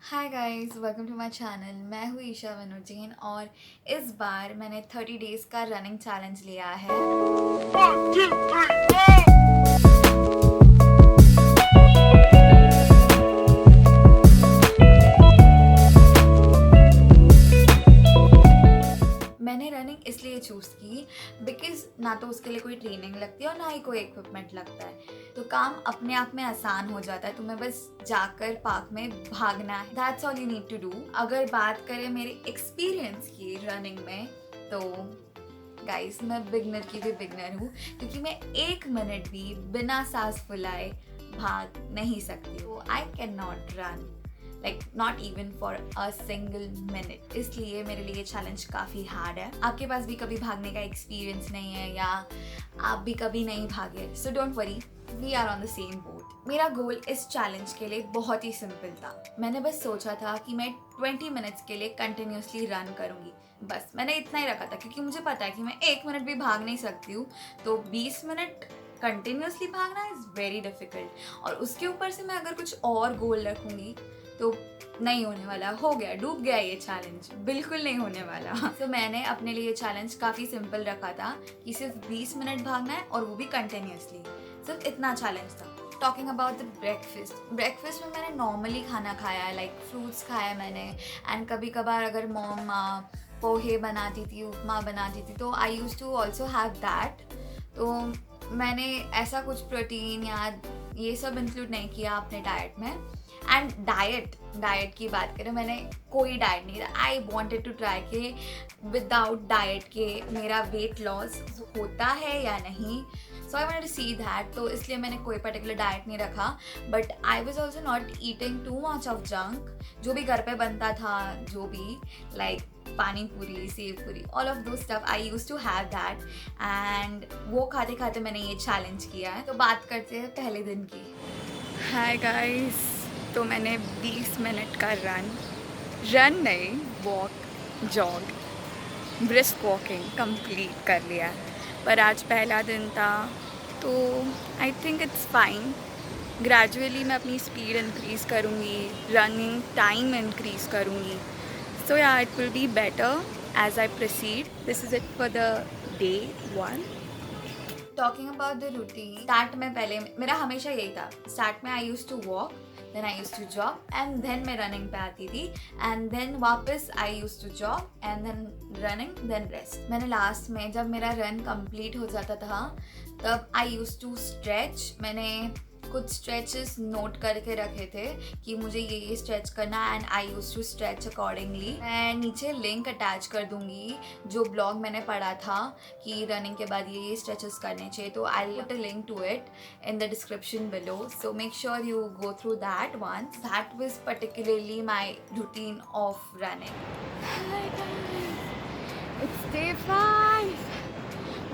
Hi guys, welcome to my channel. मैं हूँ ईशा वनुजीन और इस बार मैंने 30 डेज़ का रनिंग चैलेंज लिया है। 1, 2, 3, go! मैंने रनिंग इसलिए चूज़ की बिकॉज़ ना तो उसके लिए कोई ट्रेनिंग लगती है और ना ही कोई इक्विपमेंट लगता है, तो काम अपने आप में आसान हो जाता है। तुम्हें बस जाकर पार्क में भागना है, that's all you need to do. अगर बात करें मेरे एक्सपीरियंस की रनिंग में, तो गाइस मैं बिगनर की भी बिगनर हूँ, क्योंकि मैं 1 मिनट भी बिना सांस फुलाए भाग नहीं सकती हूँ। I can not run, like not even for a single minute. इसलिए मेरे लिए चैलेंज काफ़ी हार्ड है। आपके पास भी कभी भागने का एक्सपीरियंस नहीं है या आप भी कभी नहीं भागे, so don't worry, we are on the same boat. मेरा गोल इस चैलेंज के लिए बहुत ही सिंपल था। मैंने बस सोचा था कि मैं 20 मिनट्स के लिए कंटिन्यूसली रन करूंगी। बस मैंने इतना ही रखा था, क्योंकि मुझे पता है कि मैं 1 मिनट भी भाग नहीं सकती हूँ, तो 20 मिनट कंटिन्यूसली भागना इज़ वेरी डिफ़िकल्ट। और उसके ऊपर से मैं अगर कुछ और गोल रखूँगी तो नहीं होने वाला, हो गया, डूब गया ये चैलेंज, बिल्कुल नहीं होने वाला। तो मैंने अपने लिए चैलेंज काफ़ी सिंपल रखा था कि सिर्फ 20 मिनट भागना है और वो भी कंटिन्यूसली, सिर्फ इतना चैलेंज था। टॉकिंग अबाउट द ब्रेकफास्ट में मैंने नॉर्मली खाना खाया है, लाइक फ्रूट्स खाया है मैंने। एंड कभी कभार अगर मॉम पोहे बनाती थी, उपमा बनाती थी, तो I use to also have that. तो मैंने ऐसा कुछ प्रोटीन या ये सब इंक्लूड नहीं किया अपने डाइट में। एंड डाइट की बात करें, मैंने कोई डाइट नहीं था। आई वॉन्टेड टू ट्राई कि विदाउट डाइट के मेरा वेट लॉस होता है या नहीं, so I wanted to see that. तो इसलिए मैंने कोई पर्टिकुलर डाइट नहीं रखा, but I was also not eating too much of junk. जो भी घर पे बनता था, जो भी लाइक पानी puri, sev puri, all of those stuff I use to have that. And वो खाते खाते मैंने ये चैलेंज किया है। तो बात करते हैं पहले दिन की। हाय गाइस, तो मैंने 20 मिनट का रन नहीं, ब्रिस्क वॉकिंग कंप्लीट कर लिया। पर आज पहला दिन था, तो I think it's fine. Gradually मैं अपनी स्पीड इंक्रीज़ करूँगी, रनिंग टाइम इंक्रीज़ करूँगी, so yeah it will be better as I proceed. This is it for the day 1। Talking about the routine, start में पहले मेरा हमेशा यही था, स्टार्ट में I use to walk, then I use to jog, and then मैं running पे आती थी, एंड देन वापस I use to jog and then running, then rest. मैंने लास्ट में जब मेरा रन कंप्लीट हो जाता था, तब आई यूज टू स्ट्रेच। मैंने कुछ स्ट्रेचेस नोट करके रखे थे कि मुझे ये स्ट्रेच करना, and I use to stretch accordingly. मैं नीचे लिंक अटैच कर दूंगी, जो ब्लॉग मैंने पढ़ा था कि रनिंग के बाद ये स्ट्रेचेस करने चाहिए, तो I put a link to it in the description below, so make sure you go through that once. That was particularly my routine of running. Hi guys, it's day 5.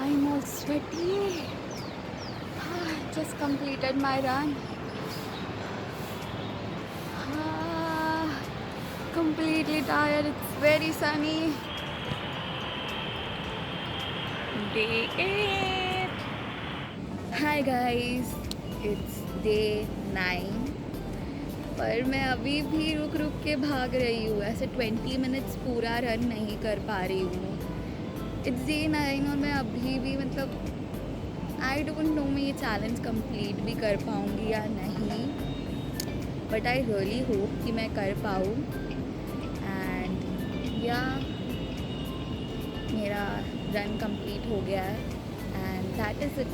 I'm all sweaty. Just completed my run. Completely tired. It's very sunny. Day 8. Hi guys, it's day 9. पर मैं अभी भी रुक रुक के भाग रही हूँ, ऐसे 20 मिनट्स पूरा रन नहीं कर पा रही हूँ। इट्स डे 9 और मैं अभी भी मतलब आई डोंट नो मैं ये चैलेंज कंप्लीट भी कर पाऊँगी या नहीं, बट आई रियली होप कि मैं कर पाऊँ। एंड या मेरा रन कंप्लीट हो गया है, and that is it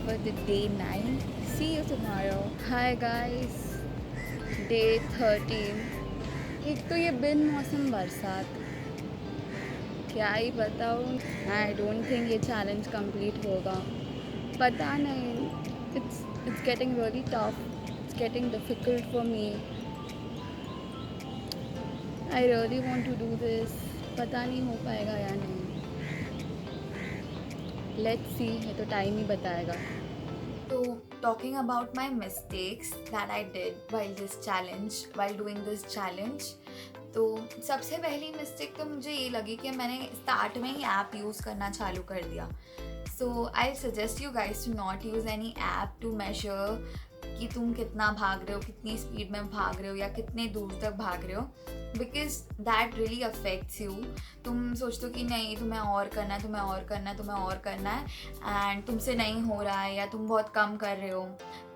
for the day 9. See you tomorrow. Hi guys, day 13। एक तो ये बिन मौसम बरसात, क्या ही बताऊँ। आई डोंट थिंक ये चैलेंज कंप्लीट होगा, पता नहीं। It's getting really tough, it's getting difficult for me. I really want to do this, पता नहीं हो पाएगा या नहीं। लेट्स सी, ये तो टाइम ही बताएगा। तो talking about my mistakes that I did while doing this challenge, तो सबसे पहली मिस्टेक तो मुझे ये लगी कि मैंने स्टार्ट में ही ऐप यूज़ करना चालू कर दिया। So I suggest you guys to not use any app to measure कि तुम कितना भाग रहे हो, कितनी स्पीड में भाग रहे हो या कितने दूर तक भाग रहे हो, because that really affects you. तुम सोचते हो कि नहीं, तुम्हें और करना है, तुम्हें और करना है, तुम्हें और करना है, एंड तुमसे नहीं हो रहा है या तुम बहुत कम कर रहे हो,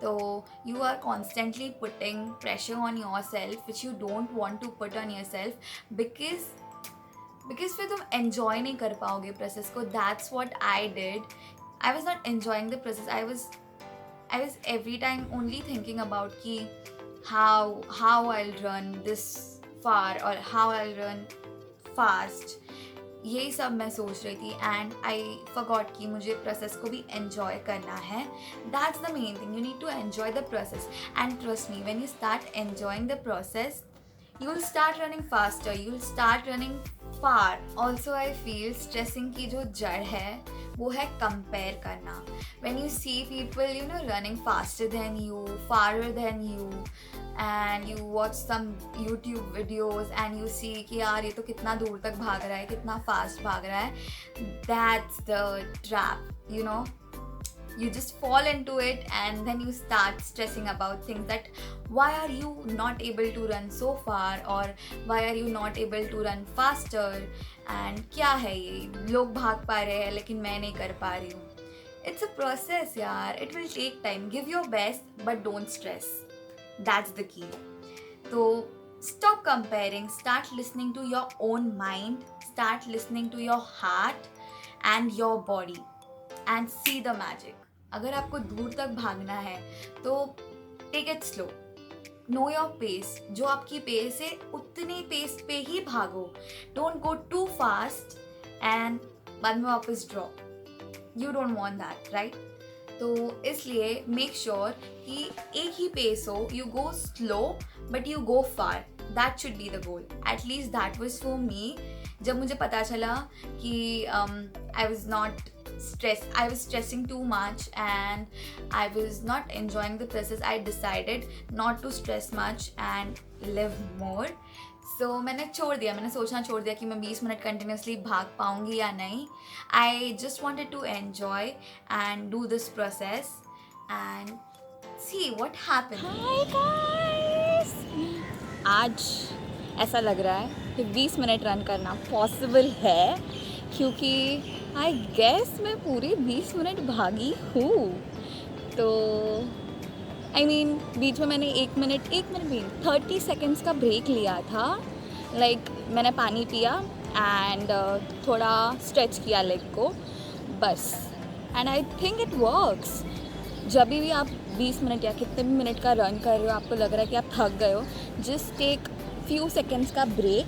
तो you are constantly putting pressure on yourself which you don't want to put on yourself, because फिर तुम एन्जॉय नहीं कर पाओगे प्रोसेस को। That's what I did. I was not enjoying the process. I was every time only thinking about कि how I'll run this far or how I'll run fast, यही सब मैं सोच रही थी, एंड आई forgot कि मुझे प्रोसेस को भी एन्जॉय करना है। That's the main thing, you need to enjoy the process, and trust me, when you start enjoying the process you will start running faster, you will start running far. Also I feel stressing की जो जड़ है वो है compare करना. When you see people, you know, running faster than you, farther than you, and you watch some YouTube videos and you see कि यार ये तो कितना दूर तक भाग रहा है, कितना fast भाग रहा है, that's the trap, you know. You just fall into it and then you start stressing about things that why are you not able to run so far or why are you not able to run faster, and क्या है ये, लोग भाग पा रहे हैं लेकिन मैं नहीं कर पा रही हूँ. It's a process यार, it will take time. Give your best but don't stress. That's the key. So stop comparing, start listening to your own mind, start listening to your heart and your body and see the magic. अगर आपको दूर तक भागना है तो take it slow, know your pace. जो आपकी pace है उतनी पेस पे ही भागो. Don't go too fast and बाद में वापस drop. You don't want that, right? तो इसलिए मेक श्योर कि एक ही पेस हो. You go slow but you go far. That should be the goal. At least that was for me. जब मुझे पता चला कि I was stressing too much and I was not enjoying the process, I decided not to stress much and live more. So मैंने छोड़ दिया, मैंने सोचना छोड़ दिया कि मैं 20 मिनट कंटिन्यूसली भाग पाऊँगी या नहीं. I just wanted to enjoy and do this process and see what happens. Hi guys! आज ऐसा लग रहा है कि 20 मिनट रन करना पॉसिबल है, क्योंकि आई गेस मैं पूरी 20 मिनट भागी हूँ. तो आई मीन बीच में मैंने एक मिनट भी 30 सेकेंड्स का ब्रेक लिया था. लाइक मैंने पानी पिया एंड थोड़ा स्ट्रेच किया लेग को, बस. And I think it works. जब भी आप 20 मिनट या कितने भी मिनट का रन कर रहे हो, आपको लग रहा है कि आप थक गए हो, जस्ट टेक फ्यू सेकेंड्स का break,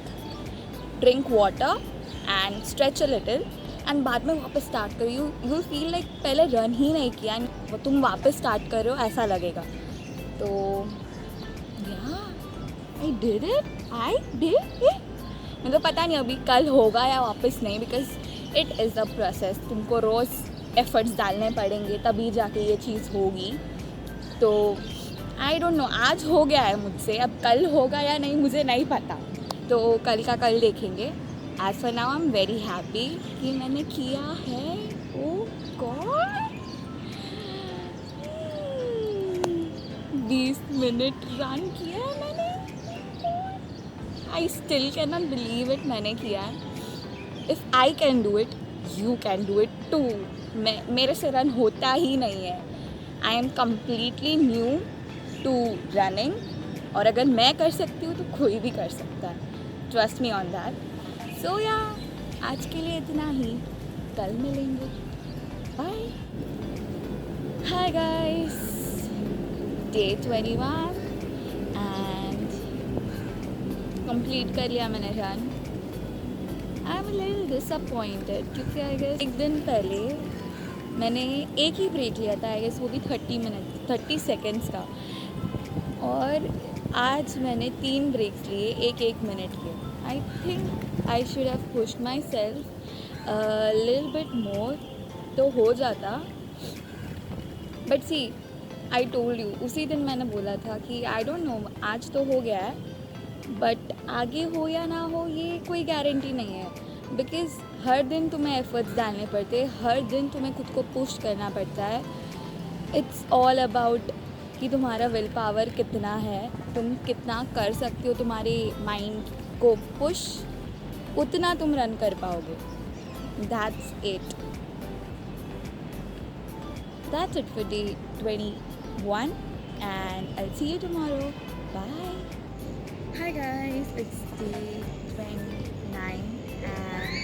drink water and stretch a little, and बाद में वापस स्टार्ट करो. यू फील लाइक पहले रन ही नहीं किया एंड तुम वापस स्टार्ट कर रहे हो, ऐसा लगेगा. तो या आई डिड इट. मतलब पता नहीं अभी कल होगा या वापस नहीं, because it is a process. तुमको रोज़ एफर्ट्स डालने पड़ेंगे तभी जाके ये चीज़ होगी. तो आई डोंट नो, आज हो गया है मुझसे, अब कल होगा या नहीं मुझे नहीं पता. तो कल का कल देखेंगे. As for now I am very happy कि मैंने किया है. ओह गॉड, 20 मिनट रन किया है मैंने. I still can not believe it, मैंने किया है. If I can do it, you can do it too. मेरे से रन होता ही नहीं है. I am completely new to running, और अगर मैं कर सकती हूँ तो कोई भी कर सकता है. Trust me on that. So yeah आज के लिए इतना ही, कल मिलेंगे. Bye. Hi guys, day 21 end complete कर लिया मैंने run. I am a little disappointed क्योंकि आई गेस एक दिन पहले मैंने एक ही ब्रेक लिया था. आई गेस वो भी 30 सेकेंड्स का, और आज मैंने 3 ब्रेक्स लिए, एक मिनट के. I think I should have pushed myself little bit more, तो हो जाता. But see, I told you, उसी दिन मैंने बोला था कि आई डोंट नो, आज तो हो गया है बट आगे हो या ना हो ये कोई गारंटी नहीं है. बिकॉज़ हर दिन तुम्हें एफर्ट्स डालने पड़ते हैं, हर दिन तुम्हें खुद को पुश करना पड़ता है. इट्स ऑल अबाउट कि तुम्हारा विल पावर कितना है, तुम कितना कर सकते हो, तुम्हारे माइंड को पुश उतना तुम रन कर पाओगे. That's it. That's it for day 21 and I'll see you tomorrow. Bye. Hi guys, it's day 29 and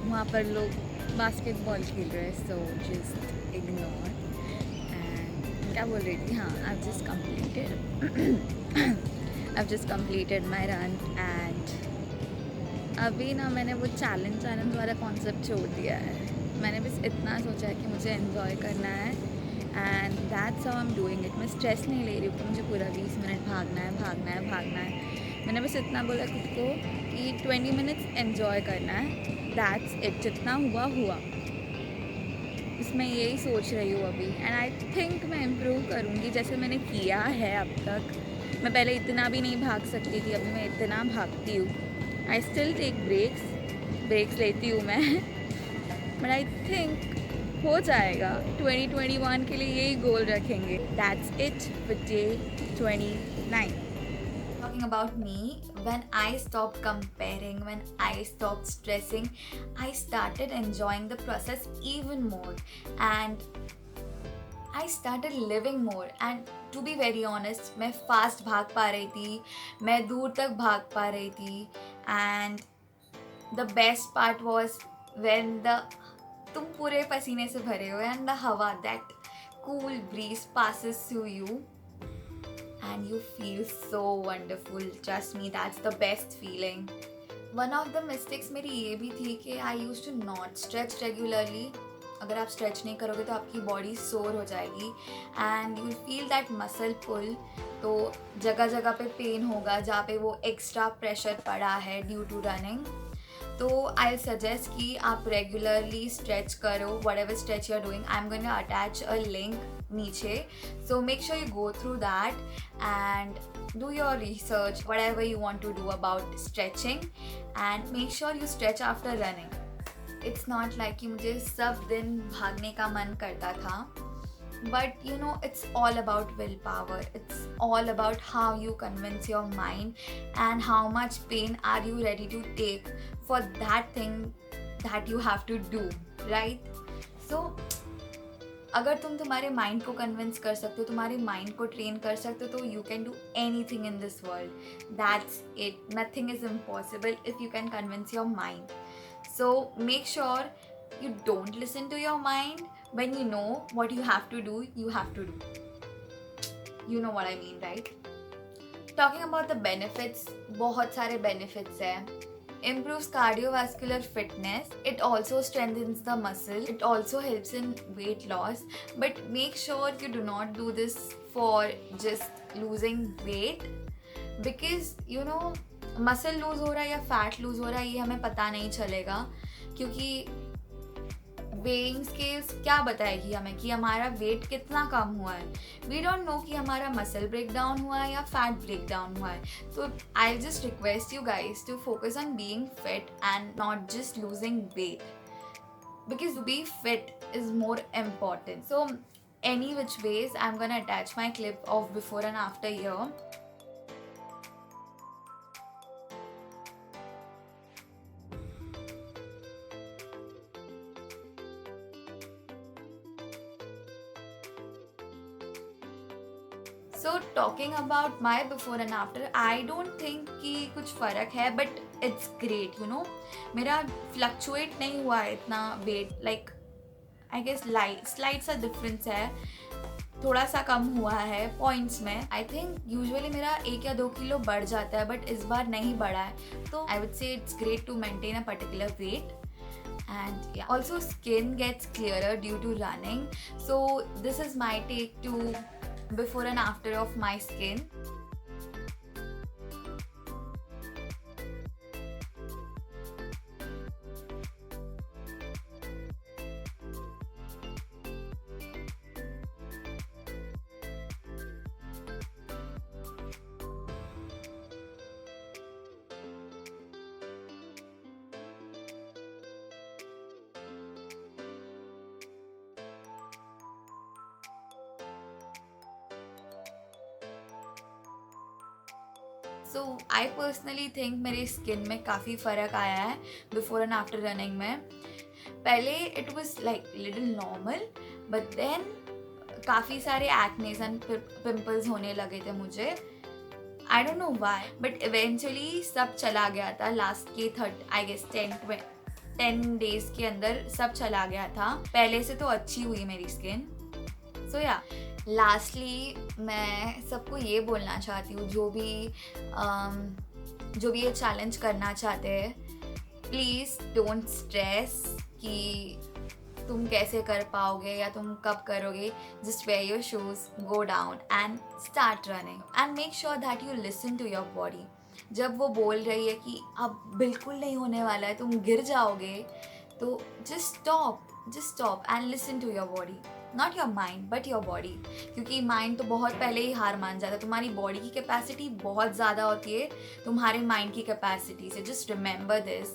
वहाँ पर लोग बास्केटबॉल खेल रहे हैं, so just ignore. And क्या बोल रही थी, हाँ, I've just completed my run and अभी ना मैंने वो चैलेंज वाला कॉन्सेप्ट छोड़ दिया है. मैंने बस इतना सोचा है कि मुझे एंजॉय करना है and that's how I am doing it. मैं स्ट्रेस नहीं ले रही हूँ कि मुझे पूरा 20 मिनट भागना है. मैंने बस इतना बोला खुद को कि 20 मिनट्स एंजॉय करना है. That's it. जितना हुआ इसमें यही सोच रही हूँ अभी एंड आई थिंक मैं इम्प्रूव करूँगी जैसे मैंने किया है अब तक. मैं पहले इतना भी नहीं भाग सकती थी, अभी मैं इतना भागती हूँ. आई स्टिल टेक ब्रेक्स लेती हूँ मैं, बट आई थिंक हो जाएगा. 2021 के लिए यही गोल रखेंगे. That's it for day 29. Talking about me, when I stopped comparing, when I stopped stressing, I started enjoying the process even more and I started living more. And to be very honest, मैं fast भाग पा रही थी, मैं दूर तक भाग पा रही थी. And the best part was when तुम पूरे पसीने से भरे हो and the हवा, that cool breeze passes through you and you feel so wonderful. Trust me, that's the best feeling. One of the mistakes मेरी ये भी थी कि I used to not stretch regularly. अगर आप स्ट्रेच नहीं करोगे तो आपकी बॉडी सोर हो जाएगी and you feel that muscle pull. तो जगह जगह पे पेन होगा जहाँ पे वो एक्स्ट्रा प्रेशर पड़ा है ड्यू टू रनिंग. तो आई सजेस्ट कि आप रेगुलरली स्ट्रेच करो. Whatever stretch you are doing, I am going to attach a link नीचे. So make sure you go through that and do your research, whatever you want to do about stretching, and make sure you stretch after running. It's not like कि मुझे सब दिन भागने का मन करता था, but you know, it's all about willpower. It's all about how you convince your mind and how much pain are you ready to take for that thing that you have to do, right? So अगर तुम तुम्हारे mind को convince कर सकते हो, तुम्हारे mind को train कर सकते हो, तो you can do anything in this world. That's it. Nothing is impossible if you can convince your mind. So make sure you don't listen to your mind. When you know what you have to do, you have to do. You know what I mean, right? Talking about the benefits, बहुत सारे benefits हैं. Improves cardiovascular fitness. It also strengthens the muscle. It also helps in weight loss. But make sure you do not do this for just losing weight. Because you know, muscle lose हो रहा है या fat loose हो रहा है ये हमें पता नहीं चलेगा, क्योंकि वेइंग स्केल्स क्या बताएगी हमें कि हमारा वेट कितना कम हुआ है. वी डोंट नो कि हमारा मसल ब्रेक डाउन हुआ है या फैट ब्रेक डाउन हुआ है. So I just request you guys to focus on being fit and not just losing weight, because be fit is more important. So any which ways I am gonna attach my clip of before and after year. So talking about my before and after, I don't think कि कुछ फ़र्क है, but it's great. You know, मेरा fluctuate नहीं हुआ है इतना weight. Like I guess slide सा डिफरेंस है, थोड़ा सा कम हुआ है पॉइंट्स में. आई थिंक यूजुअली मेरा 1 या 2 किलो बढ़ जाता है, बट इस बार नहीं बढ़ा है. तो I would say it's great to maintain a particular weight. And yeah, also skin gets clearer due to running. So this is my take to before and after of my skin. So I personally think मेरे skin में काफ़ी फ़र्क आया है before and after running में. पहले it was like little normal, but then काफ़ी सारे एक्नेस एंड पिंपल्स होने लगे थे मुझे. I don't know why, but eventually सब चला गया था. लास्ट के 10 डेज के अंदर सब चला गया था. पहले से तो अच्छी हुई मेरी स्किन. सो या, लास्टली मैं सबको ये बोलना चाहती हूँ, जो भी ये चैलेंज करना चाहते हैं, प्लीज़ डोंट स्ट्रेस कि तुम कैसे कर पाओगे या तुम कब करोगे. Just wear your shoes, go down and start running and make sure that you listen to your body. जब वो बोल रही है कि अब बिल्कुल नहीं होने वाला है, तुम गिर जाओगे, तो just stop and listen to your body. Not your mind but your body, क्योंकि माइंड तो बहुत पहले ही हार मान जाता है. तुम्हारी बॉडी की कैपेसिटी बहुत ज़्यादा होती है तुम्हारे माइंड की कैपेसिटी से. Just remember this.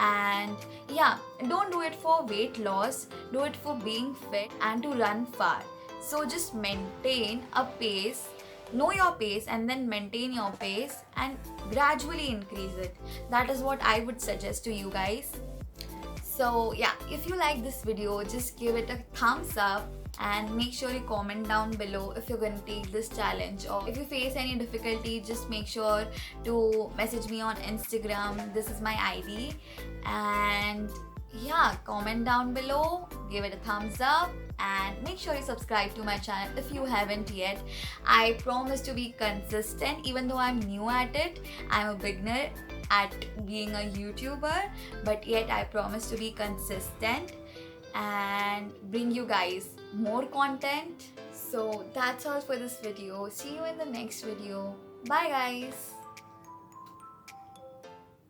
And yeah, don't do it for weight loss, do it for being fit and to run far. So just maintain a pace, know your pace and then maintain your pace and gradually increase it. That is what I would suggest to you guys. So yeah, if you like this video, just give it a thumbs up and make sure you comment down below if you're going to take this challenge, or if you face any difficulty, just make sure to message me on Instagram. This is my ID. And yeah, comment down below, give it a thumbs up, and make sure you subscribe to my channel if you haven't yet. I promise to be consistent, even though I'm new at it. I'm a beginner at being a YouTuber, but yet I promise to be consistent and bring you guys more content. So that's all for this video. See you in the next video. Bye guys.